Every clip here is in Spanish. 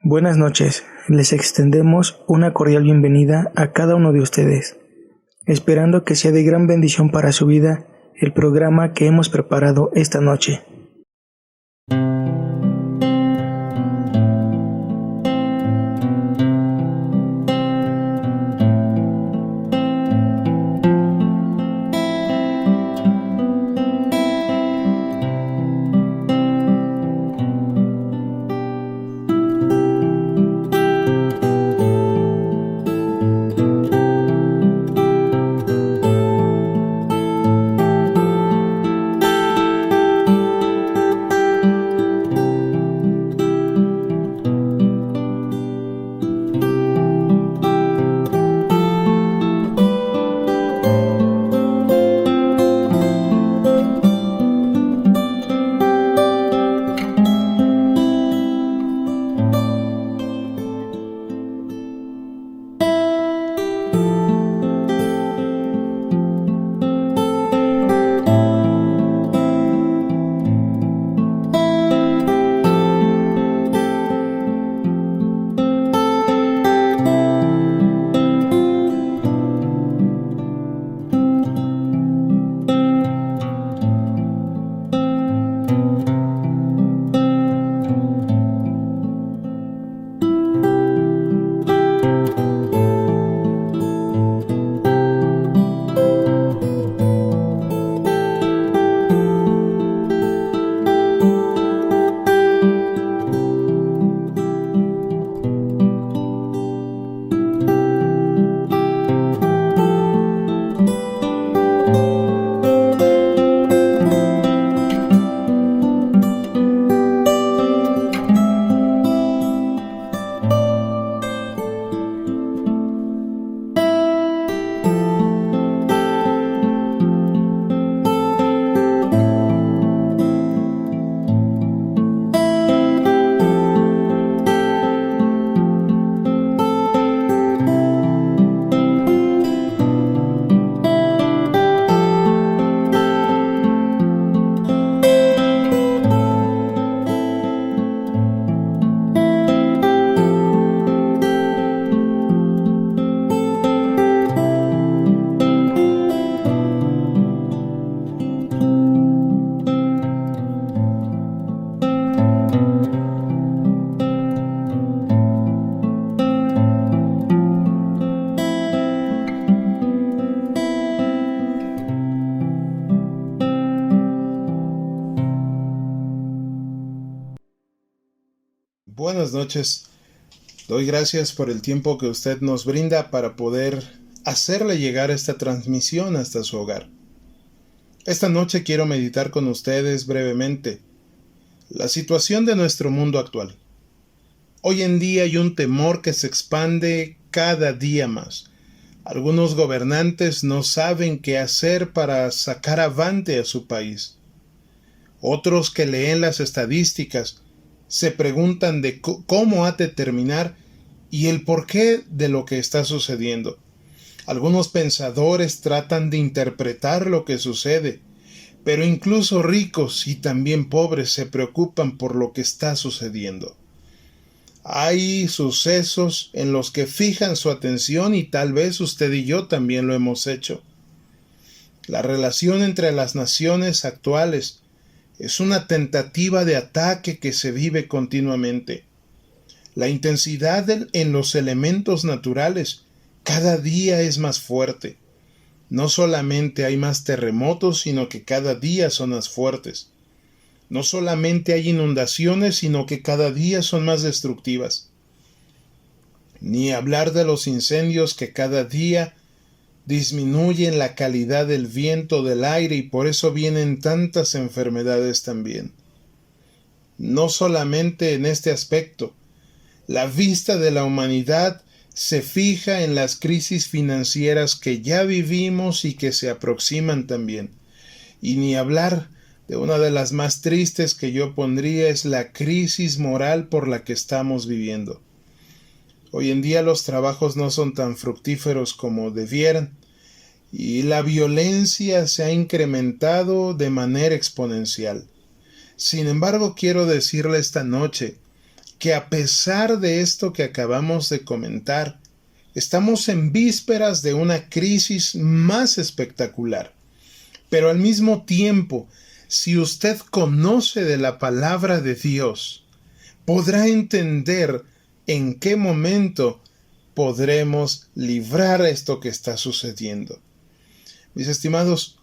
Buenas noches, les extendemos una cordial bienvenida a cada uno de ustedes, esperando que sea de gran bendición para su vida el programa que hemos preparado esta noche. Buenas noches. Doy gracias por el tiempo que usted nos brinda para poder hacerle llegar esta transmisión hasta su hogar. Esta noche quiero meditar con ustedes brevemente la situación de nuestro mundo actual. Hoy en día hay un temor que se expande cada día más. Algunos gobernantes no saben qué hacer para sacar avante a su país. Otros que leen las estadísticas se preguntan de cómo ha de terminar y el porqué de lo que está sucediendo. Algunos pensadores tratan de interpretar lo que sucede, pero incluso ricos y también pobres se preocupan por lo que está sucediendo. Hay sucesos en los que fijan su atención y tal vez usted y yo también lo hemos hecho. La relación entre las naciones actuales es una tentativa de ataque que se vive continuamente. La intensidad en los elementos naturales cada día es más fuerte. No solamente hay más terremotos, sino que cada día son más fuertes. No solamente hay inundaciones, sino que cada día son más destructivas. Ni hablar de los incendios que cada día disminuyen la calidad del viento, del aire, y por eso vienen tantas enfermedades también. No solamente en este aspecto, la vista de la humanidad se fija en las crisis financieras que ya vivimos y que se aproximan también. Y ni hablar de una de las más tristes que yo pondría es la crisis moral por la que estamos viviendo. Hoy en día los trabajos no son tan fructíferos como debieran y la violencia se ha incrementado de manera exponencial. Sin embargo, quiero decirle esta noche que a pesar de esto que acabamos de comentar, estamos en vísperas de una crisis más espectacular. Pero al mismo tiempo, si usted conoce de la palabra de Dios, podrá entender en qué momento podremos librar esto que está sucediendo. Mis estimados,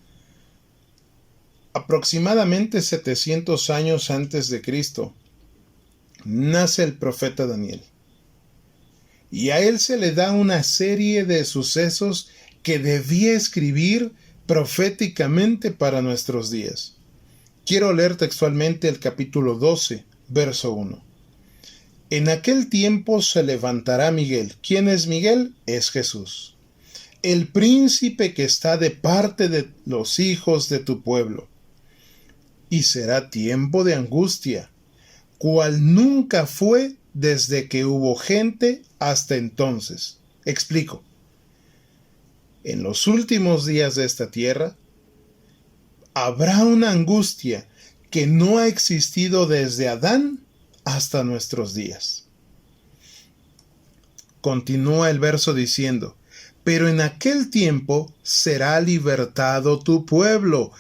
aproximadamente 700 años antes de Cristo, nace el profeta Daniel. Y a él se le da una serie de sucesos que debía escribir proféticamente para nuestros días. Quiero leer textualmente el capítulo 12, verso 1. En aquel tiempo se levantará Miguel. ¿Quién es Miguel? Es Jesús, el príncipe que está de parte de los hijos de tu pueblo. Y será tiempo de angustia, cual nunca fue desde que hubo gente hasta entonces. Explico. En los últimos días de esta tierra, habrá una angustia que no ha existido desde Adán hasta nuestros días. Continúa el verso diciendo, pero en aquel tiempo será libertado tu pueblo,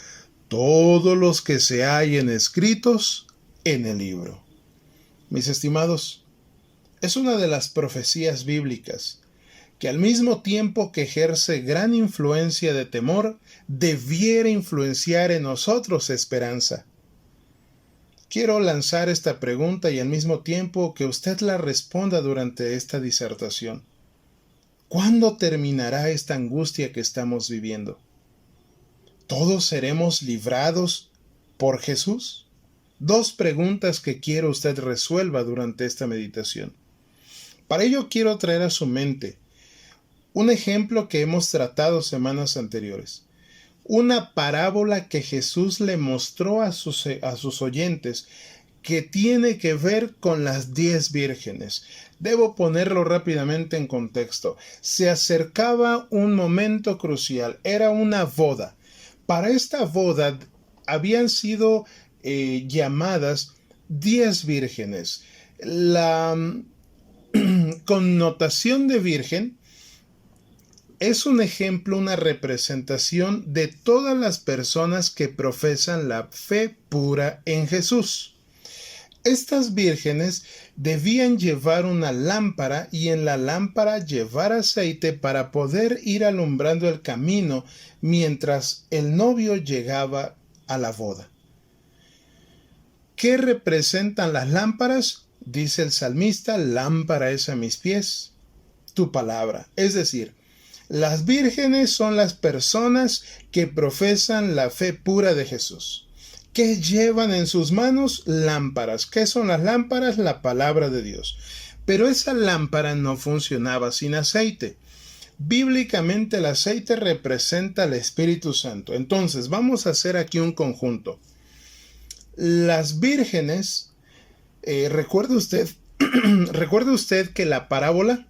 todos los que se hallen escritos en el libro. Mis estimados, es una de las profecías bíblicas que al mismo tiempo que ejerce gran influencia de temor, debiera influenciar en nosotros esperanza. Quiero lanzar esta pregunta y al mismo tiempo que usted la responda durante esta disertación. ¿Cuándo terminará esta angustia que estamos viviendo? ¿Todos seremos librados por Jesús? Dos preguntas que quiero usted resuelva durante esta meditación. Para ello quiero traer a su mente un ejemplo que hemos tratado semanas anteriores. Una parábola que Jesús le mostró a sus oyentes que tiene que ver con las 10 vírgenes. Debo ponerlo rápidamente en contexto. Se acercaba un momento crucial. Era una boda. Para esta boda habían sido llamadas 10 vírgenes. La connotación de virgen es un ejemplo, una representación de todas las personas que profesan la fe pura en Jesús. Estas vírgenes debían llevar una lámpara y en la lámpara llevar aceite para poder ir alumbrando el camino mientras el novio llegaba a la boda. ¿Qué representan las lámparas? Dice el salmista, lámpara es a mis pies tu palabra. Es decir, las vírgenes son las personas que profesan la fe pura de Jesús, que llevan en sus manos lámparas. ¿Qué son las lámparas? La palabra de Dios. Pero esa lámpara no funcionaba sin aceite. Bíblicamente el aceite representa al Espíritu Santo. Entonces vamos a hacer aquí un conjunto. Las vírgenes, recuerde usted que la parábola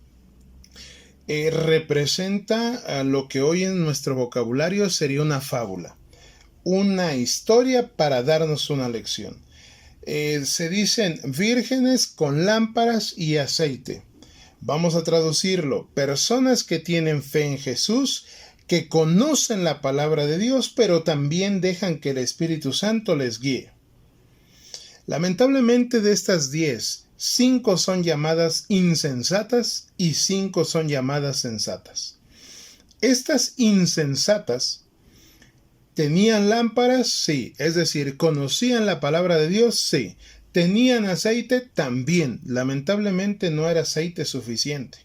representa a lo que hoy en nuestro vocabulario sería una fábula, una historia para darnos una lección. Se dicen vírgenes con lámparas y aceite. Vamos a traducirlo, personas que tienen fe en Jesús, que conocen la palabra de Dios, pero también dejan que el Espíritu Santo les guíe. Lamentablemente de estas 10, 5 son llamadas insensatas y 5 son llamadas sensatas. Estas insensatas tenían lámparas, sí, es decir, conocían la palabra de Dios, sí. Tenían aceite, también. Lamentablemente no era aceite suficiente.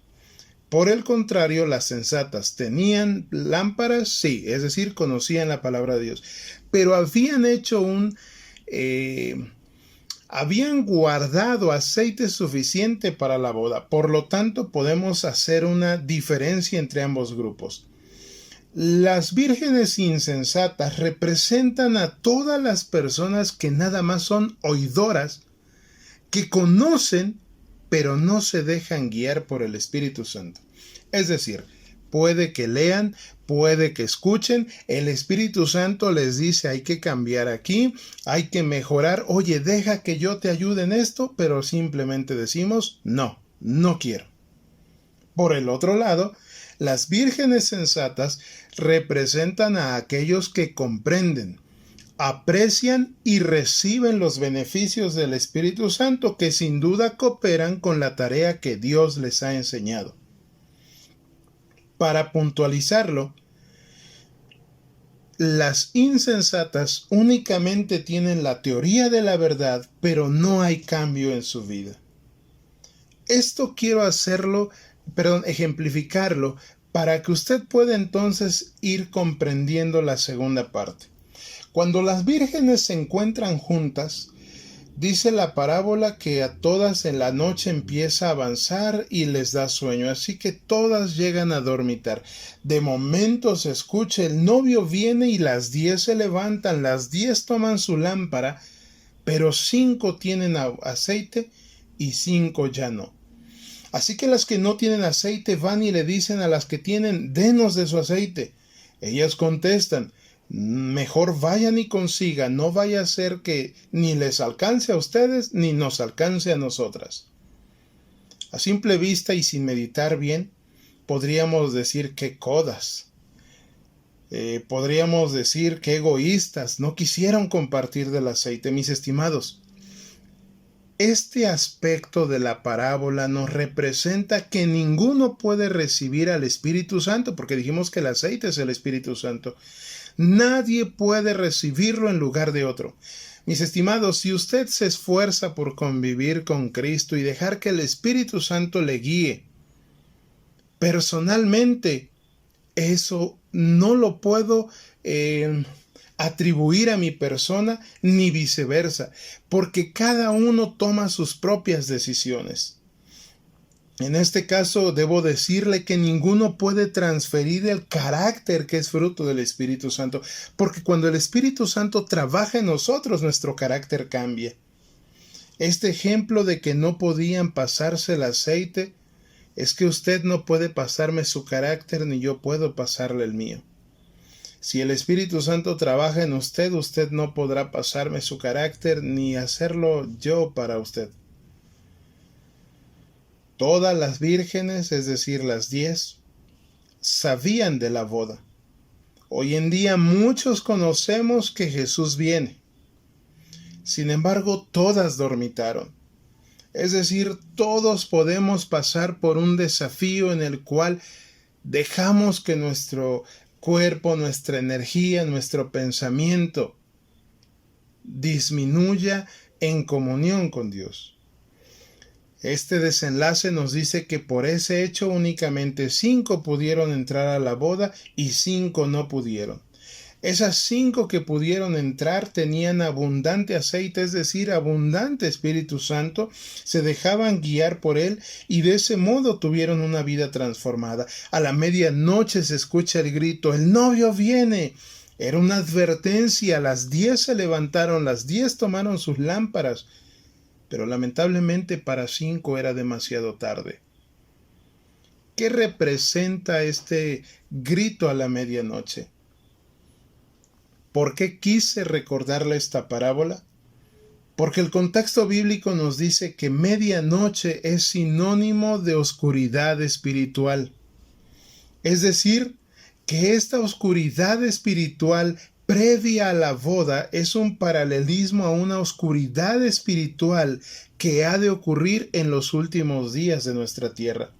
Por el contrario, las sensatas tenían lámparas, sí, es decir, conocían la palabra de Dios, pero habían hecho habían guardado aceite suficiente para la boda. Por lo tanto, podemos hacer una diferencia entre ambos grupos. Las vírgenes insensatas representan a todas las personas que nada más son oidoras, que conocen, pero no se dejan guiar por el Espíritu Santo. Es decir, puede que lean, puede que escuchen, el Espíritu Santo les dice hay que cambiar aquí, hay que mejorar, oye, deja que yo te ayude en esto, pero simplemente decimos no, no quiero. Por el otro lado, las vírgenes sensatas representan a aquellos que comprenden, aprecian y reciben los beneficios del Espíritu Santo que sin duda cooperan con la tarea que Dios les ha enseñado. Para puntualizarlo, las insensatas únicamente tienen la teoría de la verdad, pero no hay cambio en su vida. Esto quiero ejemplificarlo para que usted pueda entonces ir comprendiendo la segunda parte. Cuando las vírgenes se encuentran juntas, dice la parábola que a todas en la noche empieza a avanzar y les da sueño, así que todas llegan a dormitar. De momento se escucha, el novio viene y las 10 se levantan, las 10 toman su lámpara, pero 5 tienen aceite y 5 ya no. Así que las que no tienen aceite van y le dicen a las que tienen, denos de su aceite. Ellas contestan, mejor vayan y consigan, no vaya a ser que ni les alcance a ustedes ni nos alcance a nosotras. A simple vista y sin meditar bien, podríamos decir que codas. Podríamos decir que egoístas, no quisieron compartir del aceite, mis estimados. Este aspecto de la parábola nos representa que ninguno puede recibir al Espíritu Santo, porque dijimos que el aceite es el Espíritu Santo. Nadie puede recibirlo en lugar de otro. Mis estimados, si usted se esfuerza por convivir con Cristo y dejar que el Espíritu Santo le guíe, personalmente, eso no lo puedo atribuir a mi persona ni viceversa, porque cada uno toma sus propias decisiones. En este caso debo decirle que ninguno puede transferir el carácter que es fruto del Espíritu Santo, porque cuando el Espíritu Santo trabaja en nosotros, nuestro carácter cambia. Este ejemplo de que no podían pasarse el aceite es que usted no puede pasarme su carácter ni yo puedo pasarle el mío. Si el Espíritu Santo trabaja en usted, usted no podrá pasarme su carácter ni hacerlo yo para usted. Todas las vírgenes, es decir, las 10, sabían de la boda. Hoy en día muchos conocemos que Jesús viene. Sin embargo, todas dormitaron. Es decir, todos podemos pasar por un desafío en el cual dejamos que nuestro cuerpo, nuestra energía, nuestro pensamiento disminuya en comunión con Dios. Este desenlace nos dice que por ese hecho únicamente 5 pudieron entrar a la boda y 5 no pudieron. Esas 5 que pudieron entrar tenían abundante aceite, es decir, abundante Espíritu Santo, se dejaban guiar por él y de ese modo tuvieron una vida transformada. A la medianoche se escucha el grito, ¡el novio viene! Era una advertencia, las 10 se levantaron, las 10 tomaron sus lámparas, pero lamentablemente para 5 era demasiado tarde. ¿Qué representa este grito a la medianoche? ¿Por qué quise recordarle esta parábola? Porque el contexto bíblico nos dice que medianoche es sinónimo de oscuridad espiritual. Es decir, que esta oscuridad espiritual previa a la boda es un paralelismo a una oscuridad espiritual que ha de ocurrir en los últimos días de nuestra tierra.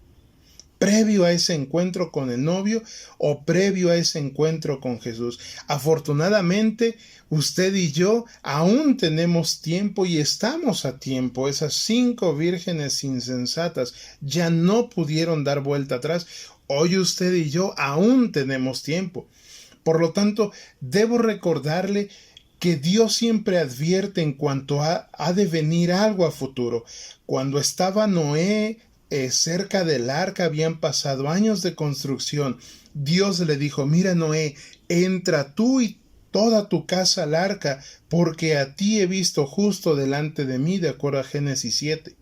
Previo a ese encuentro con el novio o previo a ese encuentro con Jesús. Afortunadamente, usted y yo aún tenemos tiempo y estamos a tiempo. Esas 5 vírgenes insensatas ya no pudieron dar vuelta atrás. Hoy usted y yo aún tenemos tiempo. Por lo tanto, debo recordarle que Dios siempre advierte en cuanto ha de venir algo a futuro. Cuando estaba Noé cerca del arca, habían pasado años de construcción. Dios le dijo, mira Noé, entra tú y toda tu casa al arca, porque a ti he visto justo delante de mí, de acuerdo a Génesis 7.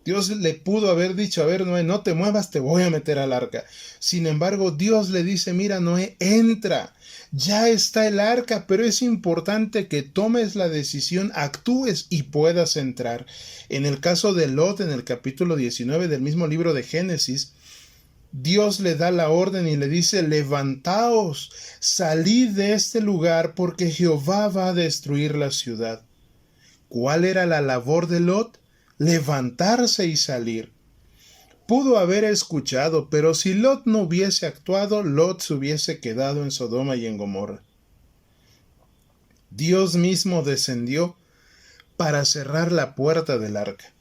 Dios le pudo haber dicho, a ver, Noé, no te muevas, te voy a meter al arca. Sin embargo, Dios le dice, mira, Noé, entra. Ya está el arca, pero es importante que tomes la decisión, actúes y puedas entrar. En el caso de Lot, en el capítulo 19 del mismo libro de Génesis, Dios le da la orden y le dice, levantaos, salid de este lugar porque Jehová va a destruir la ciudad. ¿Cuál era la labor de Lot? Levantarse y salir. Pudo haber escuchado, pero si Lot no hubiese actuado, Lot se hubiese quedado en Sodoma y en Gomorra. Dios mismo descendió para cerrar la puerta del arca.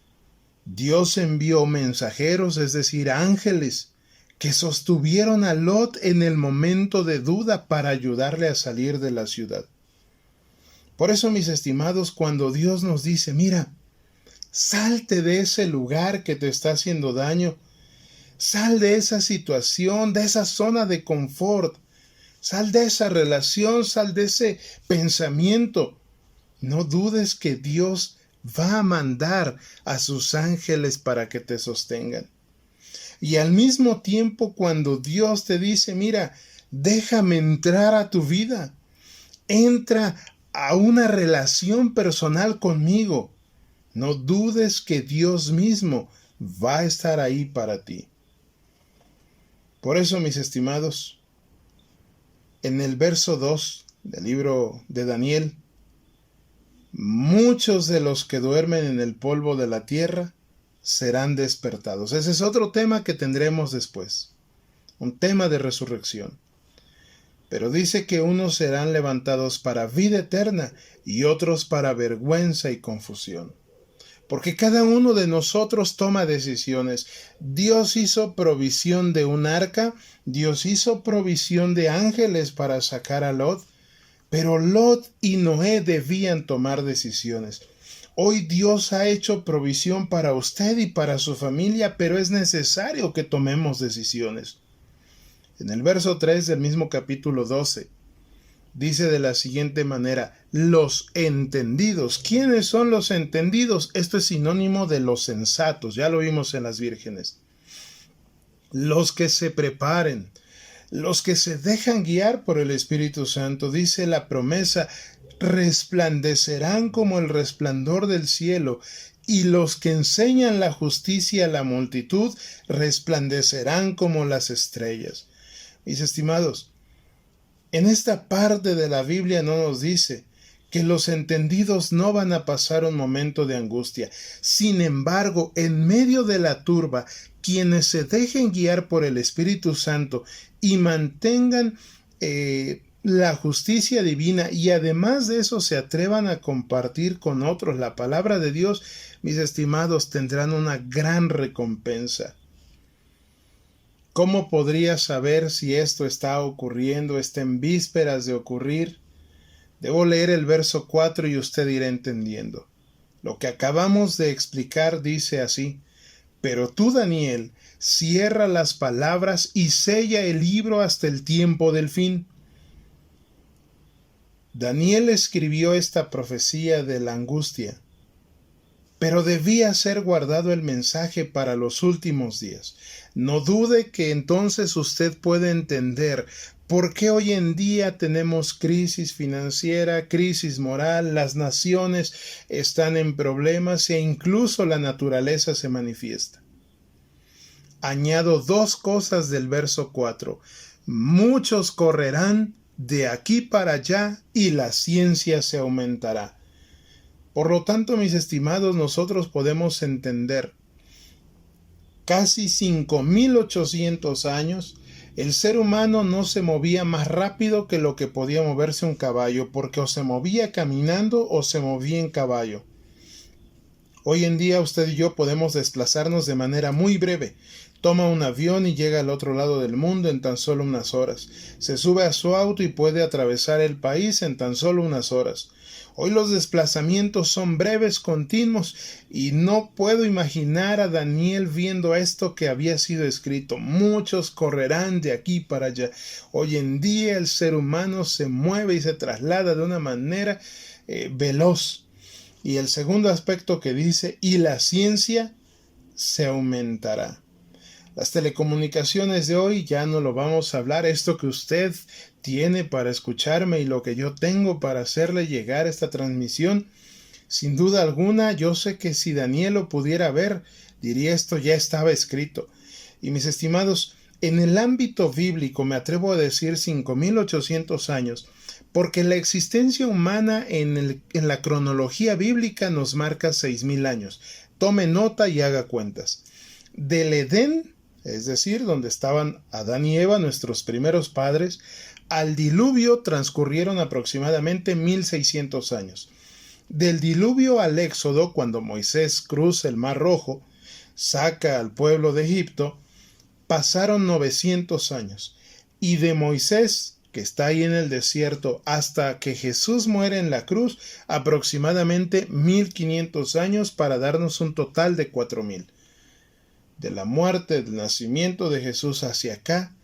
Dios envió mensajeros, es decir, ángeles, que sostuvieron a Lot en el momento de duda para ayudarle a salir de la ciudad. Por eso, mis estimados, cuando Dios nos dice, mira, salte de ese lugar que te está haciendo daño, sal de esa situación, de esa zona de confort, sal de esa relación, sal de ese pensamiento. No dudes que Dios va a mandar a sus ángeles para que te sostengan. Y al mismo tiempo, cuando Dios te dice, mira, déjame entrar a tu vida, entra a una relación personal conmigo, no dudes que Dios mismo va a estar ahí para ti. Por eso, mis estimados, en el verso 2 del libro de Daniel, muchos de los que duermen en el polvo de la tierra serán despertados. Ese es otro tema que tendremos después, un tema de resurrección. Pero dice que unos serán levantados para vida eterna y otros para vergüenza y confusión. Porque cada uno de nosotros toma decisiones. Dios hizo provisión de un arca, Dios hizo provisión de ángeles para sacar a Lot, pero Lot y Noé debían tomar decisiones. Hoy Dios ha hecho provisión para usted y para su familia, pero es necesario que tomemos decisiones. En el verso 3 del mismo capítulo 12, dice de la siguiente manera, los entendidos. ¿Quiénes son los entendidos? Esto es sinónimo de los sensatos, ya lo vimos en las vírgenes. Los que se preparen, los que se dejan guiar por el Espíritu Santo, dice la promesa, resplandecerán como el resplandor del cielo, y los que enseñan la justicia a la multitud resplandecerán como las estrellas. Mis estimados, en esta parte de la Biblia no nos dice que los entendidos no van a pasar un momento de angustia. Sin embargo, en medio de la turba, quienes se dejen guiar por el Espíritu Santo y mantengan la justicia divina y además de eso se atrevan a compartir con otros la palabra de Dios, mis estimados, tendrán una gran recompensa. ¿Cómo podría saber si esto está ocurriendo, está en vísperas de ocurrir? Debo leer el verso 4 y usted irá entendiendo. Lo que acabamos de explicar dice así, pero tú, Daniel, cierra las palabras y sella el libro hasta el tiempo del fin. Daniel escribió esta profecía de la angustia, pero debía ser guardado el mensaje para los últimos días. No dude que entonces usted puede entender por qué hoy en día tenemos crisis financiera, crisis moral, las naciones están en problemas e incluso la naturaleza se manifiesta. Añado dos cosas del verso 4. Muchos correrán de aquí para allá y la ciencia se aumentará. Por lo tanto, mis estimados, nosotros podemos entender, casi 5,800 años, el ser humano no se movía más rápido que lo que podía moverse un caballo, porque o se movía caminando o se movía en caballo. Hoy en día usted y yo podemos desplazarnos de manera muy breve. Toma un avión y llega al otro lado del mundo en tan solo unas horas. Se sube a su auto y puede atravesar el país en tan solo unas horas. Hoy los desplazamientos son breves, continuos, y no puedo imaginar a Daniel viendo esto que había sido escrito. Muchos correrán de aquí para allá. Hoy en día el ser humano se mueve y se traslada de una manera veloz. Y el segundo aspecto que dice, y la ciencia se aumentará. Las telecomunicaciones de hoy ya no lo vamos a hablar. Esto que usted tiene para escucharme y lo que yo tengo para hacerle llegar esta transmisión, sin duda alguna, yo sé que si Daniel lo pudiera ver, diría esto ya estaba escrito. Y mis estimados, en el ámbito bíblico me atrevo a decir 5.800 años, porque la existencia humana en la cronología bíblica nos marca 6.000 años. Tome nota y haga cuentas. Del Edén, es decir, donde estaban Adán y Eva, nuestros primeros padres, al diluvio transcurrieron aproximadamente 1.600 años. Del diluvio al Éxodo, cuando Moisés cruza el Mar Rojo, saca al pueblo de Egipto, pasaron 900 años. Y de Moisés, que está ahí en el desierto, hasta que Jesús muere en la cruz, aproximadamente 1.500 años para darnos un total de 4.000. De la muerte, del nacimiento de Jesús hacia acá,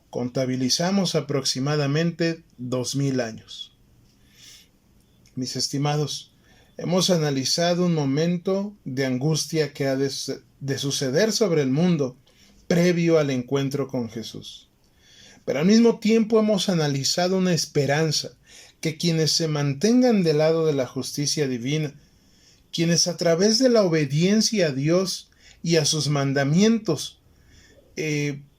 contabilizamos aproximadamente 2.000 años. Mis estimados, hemos analizado un momento de angustia que ha de suceder sobre el mundo previo al encuentro con Jesús. Pero al mismo tiempo hemos analizado una esperanza, que quienes se mantengan del lado de la justicia divina, quienes a través de la obediencia a Dios y a sus mandamientos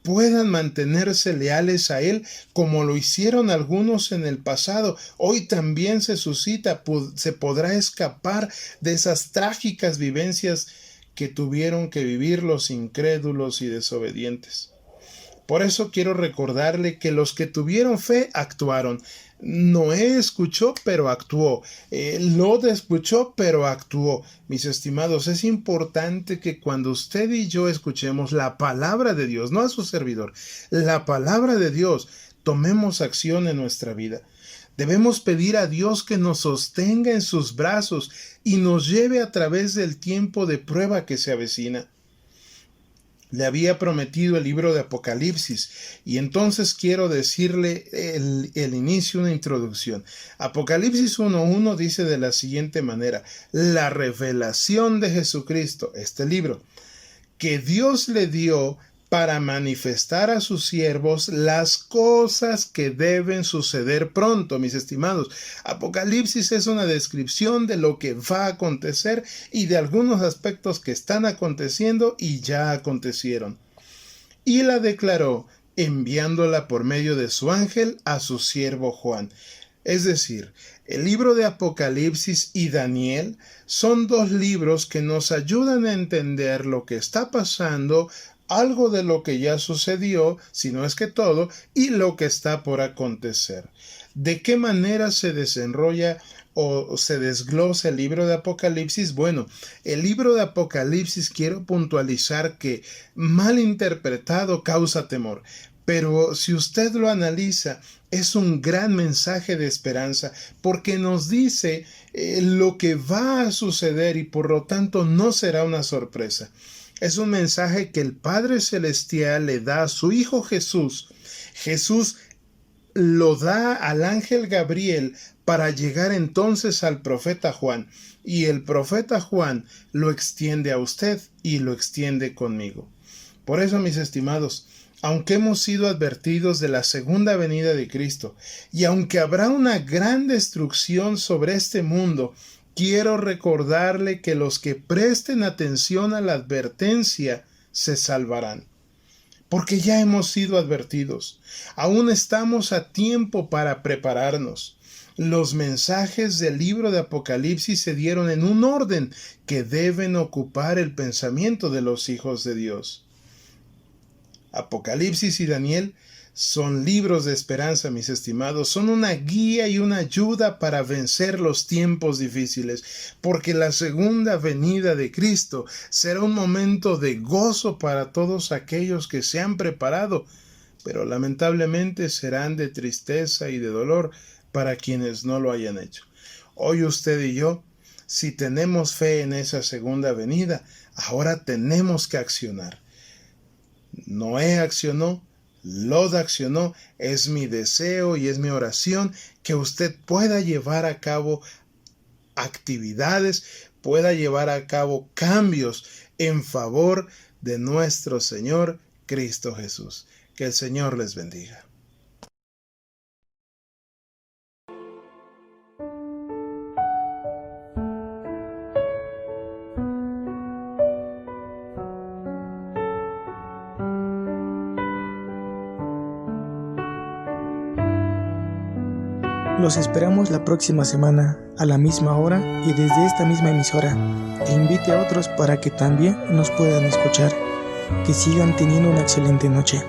puedan mantenerse leales a Él como lo hicieron algunos en el pasado, hoy también se podrá escapar de esas trágicas vivencias que tuvieron que vivir los incrédulos y desobedientes. Por eso quiero recordarle que los que tuvieron fe actuaron. Noé escuchó, pero actuó. Lot escuchó, pero actuó. Mis estimados, es importante que cuando usted y yo escuchemos la palabra de Dios, no a su servidor, la palabra de Dios, tomemos acción en nuestra vida. Debemos pedir a Dios que nos sostenga en sus brazos y nos lleve a través del tiempo de prueba que se avecina. Le había prometido el libro de Apocalipsis y entonces quiero decirle el inicio, una introducción. Apocalipsis 1.1 dice de la siguiente manera: la revelación de Jesucristo, este libro, que Dios le dio para manifestar a sus siervos las cosas que deben suceder pronto, mis estimados. Apocalipsis es una descripción de lo que va a acontecer y de algunos aspectos que están aconteciendo y ya acontecieron. Y la declaró enviándola por medio de su ángel a su siervo Juan. Es decir, el libro de Apocalipsis y Daniel son dos libros que nos ayudan a entender lo que está pasando, algo de lo que ya sucedió, si no es que todo, y lo que está por acontecer. ¿De qué manera se desenrolla o se desglosa el libro de Apocalipsis? Bueno, el libro de Apocalipsis, quiero puntualizar que mal interpretado causa temor, pero si usted lo analiza, es un gran mensaje de esperanza, porque nos dice lo que va a suceder y por lo tanto no será una sorpresa. Es un mensaje que el Padre Celestial le da a su Hijo Jesús. Jesús lo da al ángel Gabriel para llegar entonces al profeta Juan. Y el profeta Juan lo extiende a usted y lo extiende conmigo. Por eso, mis estimados, aunque hemos sido advertidos de la segunda venida de Cristo, y aunque habrá una gran destrucción sobre este mundo, quiero recordarle que los que presten atención a la advertencia se salvarán. Porque ya hemos sido advertidos. Aún estamos a tiempo para prepararnos. Los mensajes del libro de Apocalipsis se dieron en un orden que deben ocupar el pensamiento de los hijos de Dios. Apocalipsis y Daniel son libros de esperanza, mis estimados, son una guía y una ayuda para vencer los tiempos difíciles, porque la segunda venida de Cristo será un momento de gozo para todos aquellos que se han preparado, pero lamentablemente serán de tristeza y de dolor para quienes no lo hayan hecho. Hoy usted y yo, si tenemos fe en esa segunda venida, ahora tenemos que accionar. Noé accionó, Lot accionó. Es mi deseo y es mi oración que usted pueda llevar a cabo actividades, pueda llevar a cabo cambios en favor de nuestro Señor Cristo Jesús. Que el Señor les bendiga. Los esperamos la próxima semana, a la misma hora y desde esta misma emisora, e invite a otros para que también nos puedan escuchar. Que sigan teniendo una excelente noche.